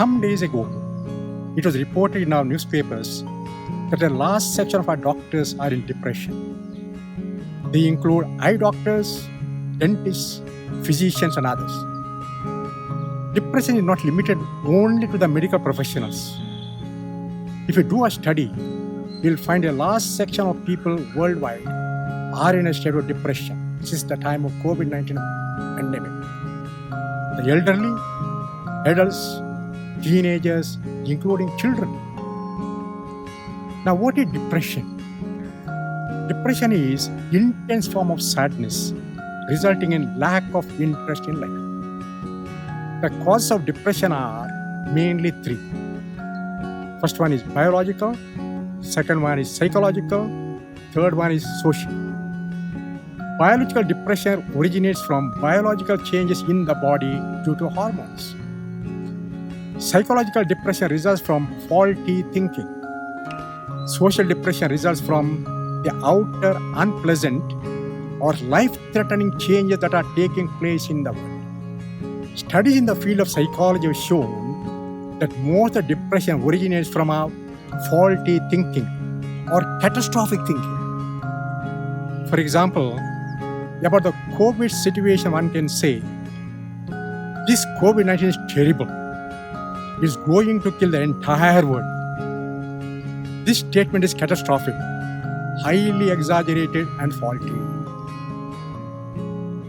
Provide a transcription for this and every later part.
Some days ago, it was reported in our newspapers that a large section of our doctors are in depression. They include eye doctors, dentists, physicians, and others. Depression is not limited only to the medical professionals. If you do a study, you'll find a large section of people worldwide are in a state of depression since the time of COVID-19 pandemic. The elderly, adults, teenagers, including children. Now, what is depression? Depression is intense form of sadness resulting in lack of interest in life. The causes of depression are mainly three. First one is biological, second one is psychological, third one is social. Biological depression originates from biological changes in the body due to hormones. Psychological depression results from faulty thinking. Social depression results from the outer unpleasant or life-threatening changes that are taking place in the world. Studies in the field of psychology have shown that most of depression originates from a faulty thinking or catastrophic thinking. For example, about the COVID situation, one can say, this COVID-19 is terrible. It's going to kill the entire world. This statement is catastrophic, highly exaggerated and faulty.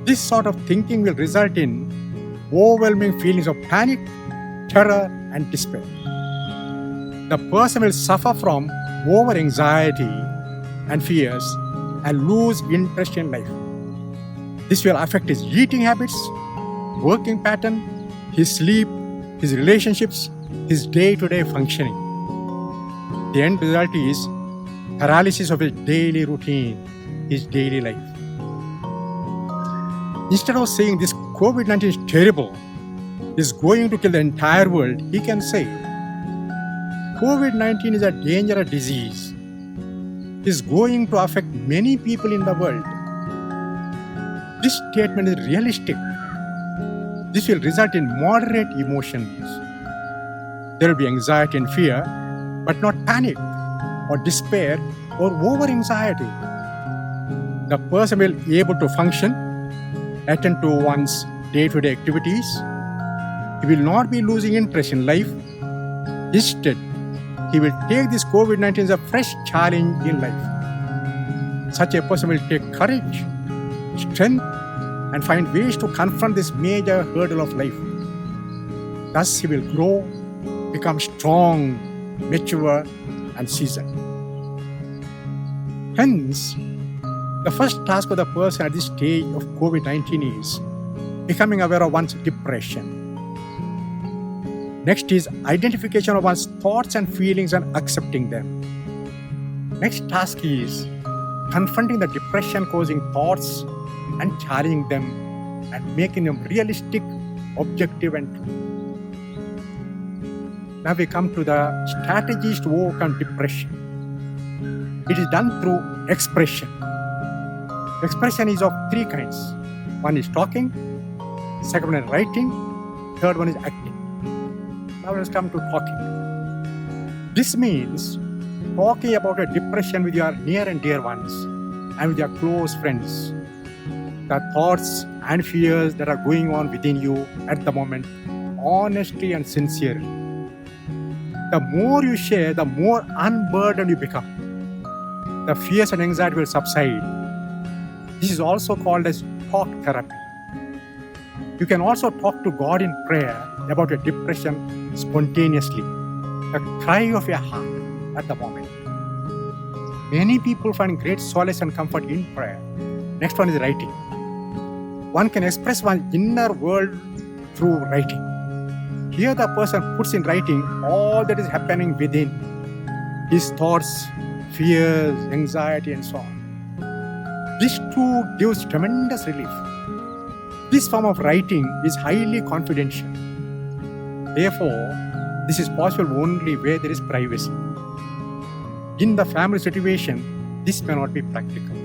This sort of thinking will result in overwhelming feelings of panic, terror, and despair. The person will suffer from over-anxiety and fears and lose interest in life. This will affect his eating habits, working pattern, his sleep, his relationships, his day-to-day functioning. The end result is paralysis of his daily routine, his daily life. Instead of saying this COVID-19 is terrible, is going to kill the entire world, he can say, COVID-19 is a dangerous disease. It is going to affect many people in the world. This statement is realistic. This will result in moderate emotions. There will be anxiety and fear, but not panic or despair or over-anxiety. The person will be able to function, attend to one's day-to-day activities. He will not be losing interest in life. Instead, he will take this COVID-19 as a fresh challenge in life. Such a person will take courage, strength, and find ways to confront this major hurdle of life. Thus, he will grow, become strong, mature, and seasoned. Hence, the first task of the person at this stage of COVID-19 is becoming aware of one's depression. Next is identification of one's thoughts and feelings and accepting them. Next task is confronting the depression-causing thoughts and challenging them and making them realistic, objective, and true. Now we come to the strategies to overcome depression. It is done through expression. Expression is of three kinds. One is talking, second one is writing, third one is acting. Now let's come to talking. This means talking about a depression with your near and dear ones and with your close friends. The thoughts and fears that are going on within you at the moment, honestly and sincerely. The more you share, the more unburdened you become. The fears and anxiety will subside. This is also called as talk therapy. You can also talk to God in prayer about your depression spontaneously, the cry of your heart at the moment. Many people find great solace and comfort in prayer. Next one is writing. One can express one's inner world through writing. Here the person puts in writing all that is happening within, his thoughts, fears, anxiety, and so on. This too gives tremendous relief. This form of writing is highly confidential. Therefore, this is possible only where there is privacy. In the family situation, this may not be practical.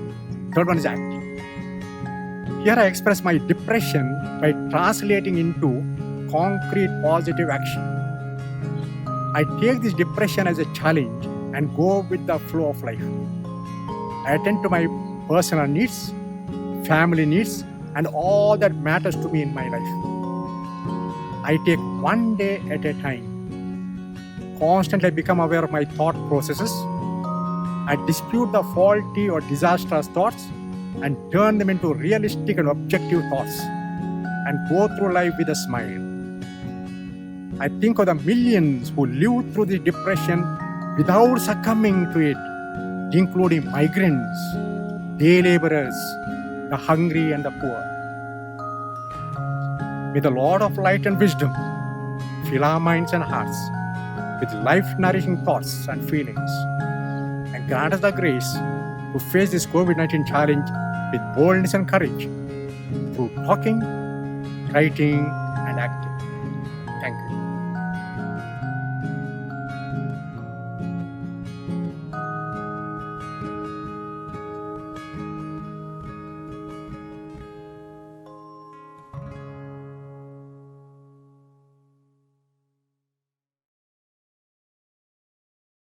Third one is acting. Here I express my depression by translating into concrete positive action. I take this depression as a challenge and go with the flow of life. I attend to my personal needs, family needs, and all that matters to me in my life. I take one day at a time. Constantly become aware of my thought processes. I dispute the faulty or disastrous thoughts and turn them into realistic and objective thoughts and go through life with a smile. I think of the millions who live through this depression without succumbing to it, including migrants, day laborers, the hungry and the poor. May the Lord of light and wisdom fill our minds and hearts with life-nourishing thoughts and feelings, and grant us the grace to face this COVID-19 challenge with boldness and courage through talking, writing, and acting.